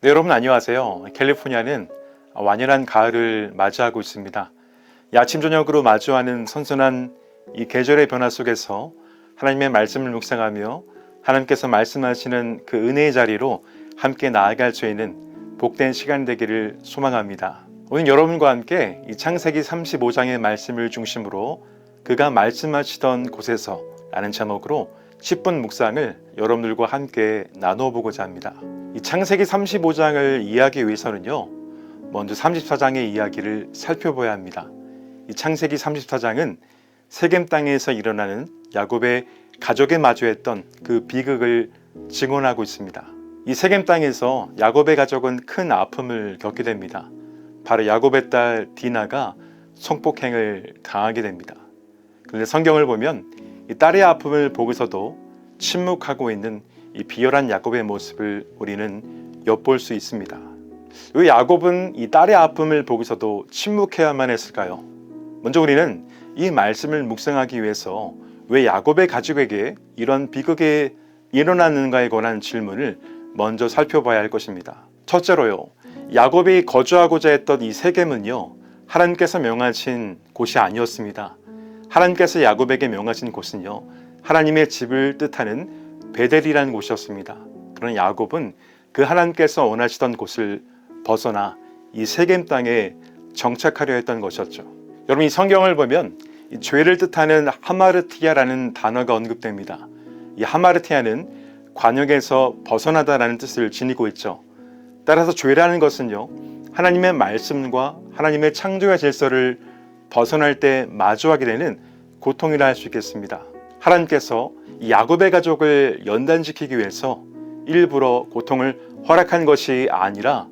네, 여러분 안녕하세요. 캘리포니아는 완연한 가을을 맞이하고 있습니다. 아침 저녁으로 마주하는 선선한 이 계절의 변화 속에서 하나님의 말씀을 묵상하며 하나님께서 말씀하시는 그 은혜의 자리로 함께 나아갈 수 있는 복된 시간 되기를 소망합니다. 오늘 여러분과 함께 이 창세기 35장의 말씀을 중심으로 그가 말씀하시던 곳에서 라는 제목으로 10분 묵상을 여러분들과 함께 나눠보고자 합니다. 이 창세기 35장을 이해하기 위해서는요, 먼저 34장의 이야기를 살펴봐야 합니다. 이 창세기 34장은 세겜 땅에서 일어나는 야곱의 가족에 마주했던 그 비극을 증언하고 있습니다. 이 세겜 땅에서 야곱의 가족은 큰 아픔을 겪게 됩니다. 바로 야곱의 딸 디나가 성폭행을 당하게 됩니다. 그런데 성경을 보면 이 딸의 아픔을 보고서도 침묵하고 있는 이 비열한 야곱의 모습을 우리는 엿볼 수 있습니다. 왜 야곱은 이 딸의 아픔을 보고서도 침묵해야만 했을까요? 먼저 우리는 이 말씀을 묵상하기 위해서 왜 야곱의 가족에게 이런 비극이 일어났는가에 관한 질문을 먼저 살펴봐야 할 것입니다. 첫째로요, 야곱이 거주하고자 했던 이 세겜은요, 하나님께서 명하신 곳이 아니었습니다. 하나님께서 야곱에게 명하신 곳은요, 하나님의 집을 뜻하는 베델이라는 곳이었습니다. 그러나 야곱은 그 하나님께서 원하시던 곳을 벗어나 이 세겜 땅에 정착하려 했던 것이었죠. 여러분, 이 성경을 보면 이 죄를 뜻하는 하마르티아라는 단어가 언급됩니다. 이 하마르티아는 관역에서 벗어나다라는 뜻을 지니고 있죠. 따라서 죄라는 것은요, 하나님의 말씀과 하나님의 창조의 질서를 벗어날 때 마주하게 되는 고통이라 할 수 있겠습니다. 하나님께서 이 야곱의 가족을 연단시키기 위해서 일부러 고통을 허락한 것이 아니라,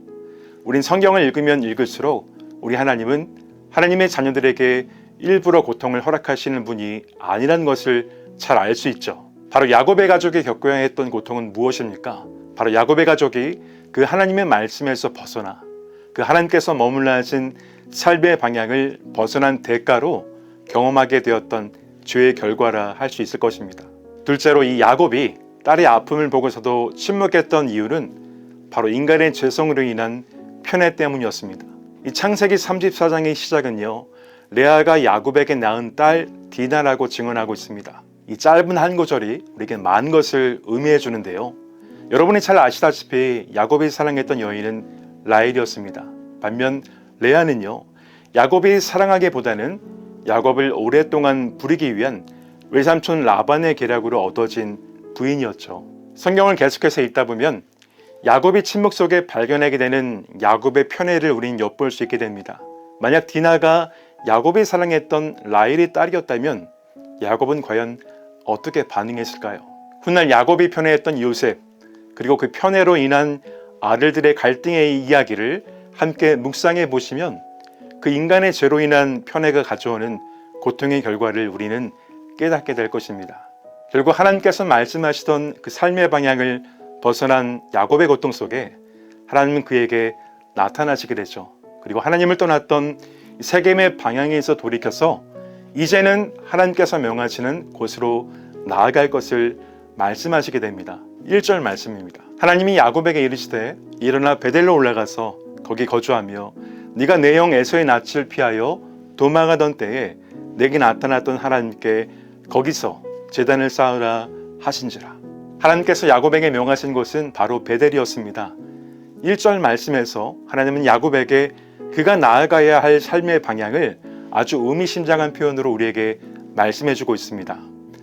우린 성경을 읽으면 읽을수록 우리 하나님은 하나님의 자녀들에게 일부러 고통을 허락하시는 분이 아니라는 것을 잘 알 수 있죠. 바로 야곱의 가족이 겪어야 했던 고통은 무엇입니까? 바로 야곱의 가족이 그 하나님의 말씀에서 벗어나 그 하나님께서 머물러 하신 삶의 방향을 벗어난 대가로 경험하게 되었던 죄의 결과라 할 수 있을 것입니다. 둘째로, 이 야곱이 딸의 아픔을 보고서도 침묵했던 이유는 바로 인간의 죄성으로 인한 편애 때문이었습니다. 이 창세기 34장의 시작은요, 레아가 야곱에게 낳은 딸 디나라고 증언하고 있습니다. 이 짧은 한 구절이 우리에게 많은 것을 의미해 주는데요, 여러분이 잘 아시다시피 야곱이 사랑했던 여인은 라헬이었습니다. 반면 레아는요, 야곱이 사랑하기보다는 야곱을 오랫동안 부리기 위한 외삼촌 라반의 계략으로 얻어진 부인이었죠. 성경을 계속해서 읽다 보면 야곱이 침묵 속에 발견하게 되는 야곱의 편애를 우린 엿볼 수 있게 됩니다. 만약 디나가 야곱이 사랑했던 라헬의 딸이었다면 야곱은 과연 어떻게 반응했을까요? 훗날 야곱이 편애했던 요셉, 그리고 그 편애로 인한 아들들의 갈등의 이야기를 함께 묵상해 보시면 그 인간의 죄로 인한 편애가 가져오는 고통의 결과를 우리는 깨닫게 될 것입니다. 결국 하나님께서 말씀하시던 그 삶의 방향을 벗어난 야곱의 고통 속에 하나님은 그에게 나타나시게 되죠. 그리고 하나님을 떠났던 세겜의 방향에서 돌이켜서 이제는 하나님께서 명하시는 곳으로 나아갈 것을 말씀하시게 됩니다. 1절 말씀입니다. 하나님이 야곱에게 이르시되 일어나 베델로 올라가서 거기 거주하며 네가 내 형 에서의 낯을 피하여 도망하던 때에 내게 나타났던 하나님께 거기서 제단을 쌓으라 하신지라. 하나님께서 야곱에게 명하신 곳은 바로 베델이었습니다. 1절 말씀에서 하나님은 야곱에게 그가 나아가야 할 삶의 방향을 아주 의미심장한 표현으로 우리에게 말씀해주고 있습니다.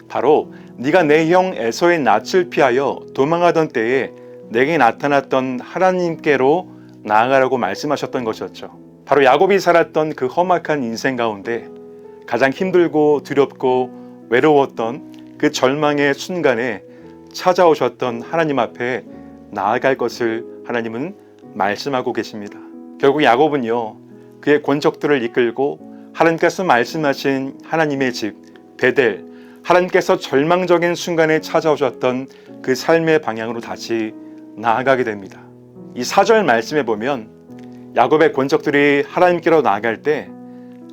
바로 네가 내 형 에서의 낯을 피하여 도망하던 때에 내게 나타났던 하나님께로 나아가라고 말씀하셨던 것이었죠. 바로 야곱이 살았던 그 험악한 인생 가운데 가장 힘들고 두렵고 외로웠던 그 절망의 순간에 찾아오셨던 하나님 앞에 나아갈 것을 하나님은 말씀하고 계십니다. 결국 야곱은요, 그의 권적들을 이끌고 하나님께서 말씀하신 하나님의 집 베델, 하나님께서 절망적인 순간에 찾아오셨던 그 삶의 방향으로 다시 나아가게 됩니다. 이 4절 말씀에 보면 야곱의 권적들이 하나님께로 나아갈 때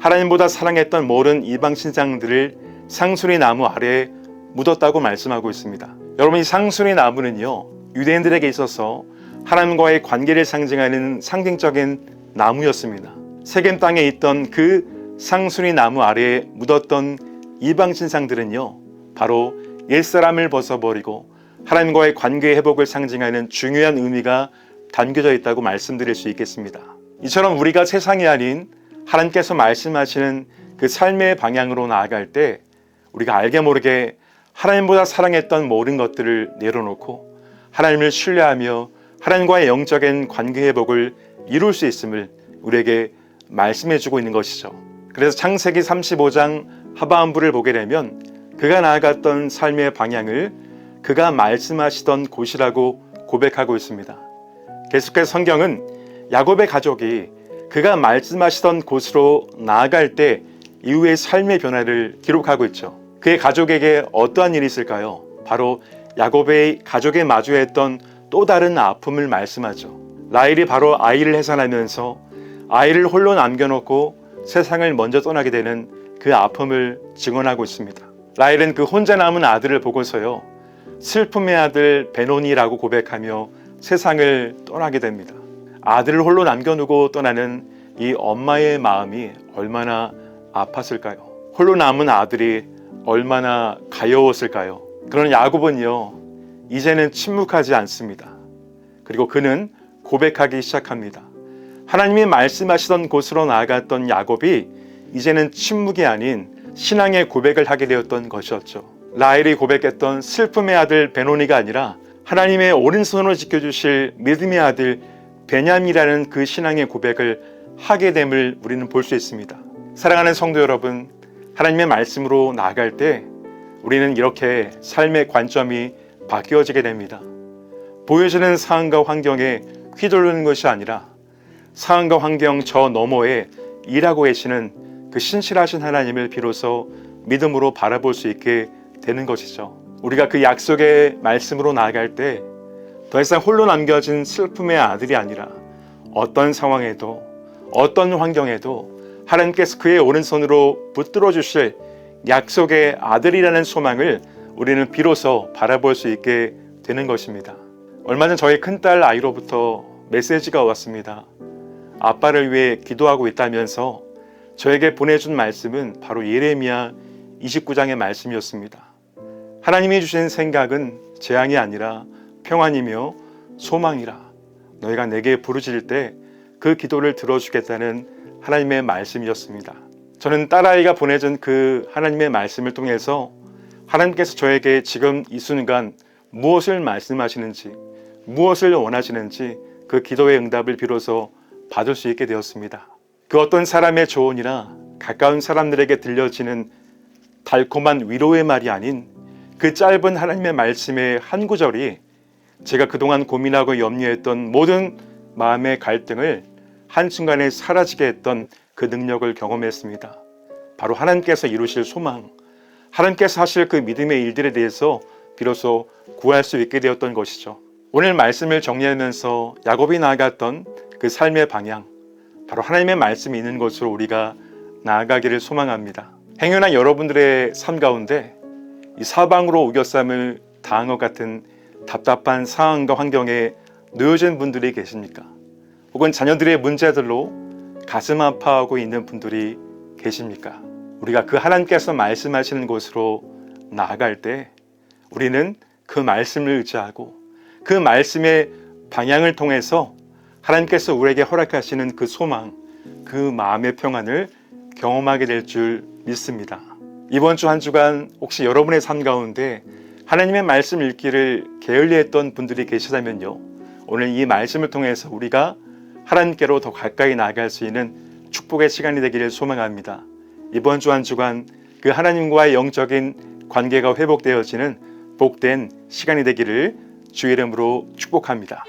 하나님보다 사랑했던 모든 이방 신상들을 상수리 나무 아래에 묻었다고 말씀하고 있습니다. 여러분, 이 상수리 나무는요, 유대인들에게 있어서 하나님과의 관계를 상징하는 상징적인 나무였습니다. 세겜 땅에 있던 그 상수리 나무 아래에 묻었던 이방 신상들은요, 바로 옛사람을 벗어버리고 하나님과의 관계 회복을 상징하는 중요한 의미가 담겨져 있다고 말씀드릴 수 있겠습니다. 이처럼 우리가 세상이 아닌 하나님께서 말씀하시는 그 삶의 방향으로 나아갈 때 우리가 알게 모르게 하나님보다 사랑했던 모든 것들을 내려놓고 하나님을 신뢰하며 하나님과의 영적인 관계 회복을 이룰 수 있음을 우리에게 말씀해주고 있는 것이죠. 그래서 창세기 35장 하반부를 보게 되면 그가 나아갔던 삶의 방향을 그가 말씀하시던 곳이라고 고백하고 있습니다. 계속해서 성경은 야곱의 가족이 그가 말씀하시던 곳으로 나아갈 때 이후의 삶의 변화를 기록하고 있죠. 그의 가족에게 어떠한 일이 있을까요? 바로 야곱의 가족에 마주했던 또 다른 아픔을 말씀하죠. 라헬이 바로 아이를 해산하면서 아이를 홀로 남겨놓고 세상을 먼저 떠나게 되는 그 아픔을 증언하고 있습니다. 라헬은 그 혼자 남은 아들을 보고서요, 슬픔의 아들 베노니라고 고백하며 세상을 떠나게 됩니다. 아들을 홀로 남겨두고 떠나는 이 엄마의 마음이 얼마나 아팠을까요? 홀로 남은 아들이 얼마나 가여웠을까요? 그러나 야곱은요, 이제는 침묵하지 않습니다. 그리고 그는 고백하기 시작합니다. 하나님이 말씀하시던 곳으로 나아갔던 야곱이 이제는 침묵이 아닌 신앙의 고백을 하게 되었던 것이었죠. 라헬이 고백했던 슬픔의 아들 베노니가 아니라 하나님의 오른손으로 지켜주실 믿음의 아들 베냐민이라는 그 신앙의 고백을 하게 됨을 우리는 볼 수 있습니다. 사랑하는 성도 여러분, 하나님의 말씀으로 나아갈 때 우리는 이렇게 삶의 관점이 바뀌어지게 됩니다. 보여지는 상황과 환경에 휘둘리는 것이 아니라 상황과 환경 저 너머에 일하고 계시는 그 신실하신 하나님을 비로소 믿음으로 바라볼 수 있게 되는 것이죠. 우리가 그 약속의 말씀으로 나아갈 때 더 이상 홀로 남겨진 슬픔의 아들이 아니라 어떤 상황에도 어떤 환경에도 하나님께서 그의 오른손으로 붙들어 주실 약속의 아들이라는 소망을 우리는 비로소 바라볼 수 있게 되는 것입니다. 얼마 전 저희 큰딸 아이로부터 메시지가 왔습니다. 아빠를 위해 기도하고 있다면서 저에게 보내준 말씀은 바로 예레미야 29장의 말씀이었습니다. 하나님이 주신 생각은 재앙이 아니라 평안이며 소망이라. 너희가 내게 부르짖을 때 그 기도를 들어주겠다는 하나님의 말씀이었습니다. 저는 딸아이가 보내준 그 하나님의 말씀을 통해서 하나님께서 저에게 지금 이 순간 무엇을 말씀하시는지, 무엇을 원하시는지 그 기도의 응답을 비로소 받을 수 있게 되었습니다. 그 어떤 사람의 조언이나 가까운 사람들에게 들려지는 달콤한 위로의 말이 아닌 그 짧은 하나님의 말씀의 한 구절이 제가 그동안 고민하고 염려했던 모든 마음의 갈등을 한순간에 사라지게 했던 그 능력을 경험했습니다. 바로 하나님께서 이루실 소망, 하나님께서 하실 그 믿음의 일들에 대해서 비로소 구할 수 있게 되었던 것이죠. 오늘 말씀을 정리하면서 야곱이 나아갔던 그 삶의 방향, 바로 하나님의 말씀이 있는 곳으로 우리가 나아가기를 소망합니다. 행여나 여러분들의 삶 가운데 이 사방으로 우겨쌈을 당한 것 같은 답답한 상황과 환경에 놓여진 분들이 계십니까? 혹은 자녀들의 문제들로 가슴 아파하고 있는 분들이 계십니까? 우리가 그 하나님께서 말씀하시는 곳으로 나아갈 때 우리는 그 말씀을 의지하고 그 말씀의 방향을 통해서 하나님께서 우리에게 허락하시는 그 소망, 그 마음의 평안을 경험하게 될 줄 믿습니다. 이번 주 한 주간 혹시 여러분의 삶 가운데 하나님의 말씀 읽기를 게을리했던 분들이 계시다면요, 오늘 이 말씀을 통해서 우리가 하나님께로 더 가까이 나아갈 수 있는 축복의 시간이 되기를 소망합니다. 이번 주 한 주간 그 하나님과의 영적인 관계가 회복되어지는 복된 시간이 되기를 주의 이름으로 축복합니다.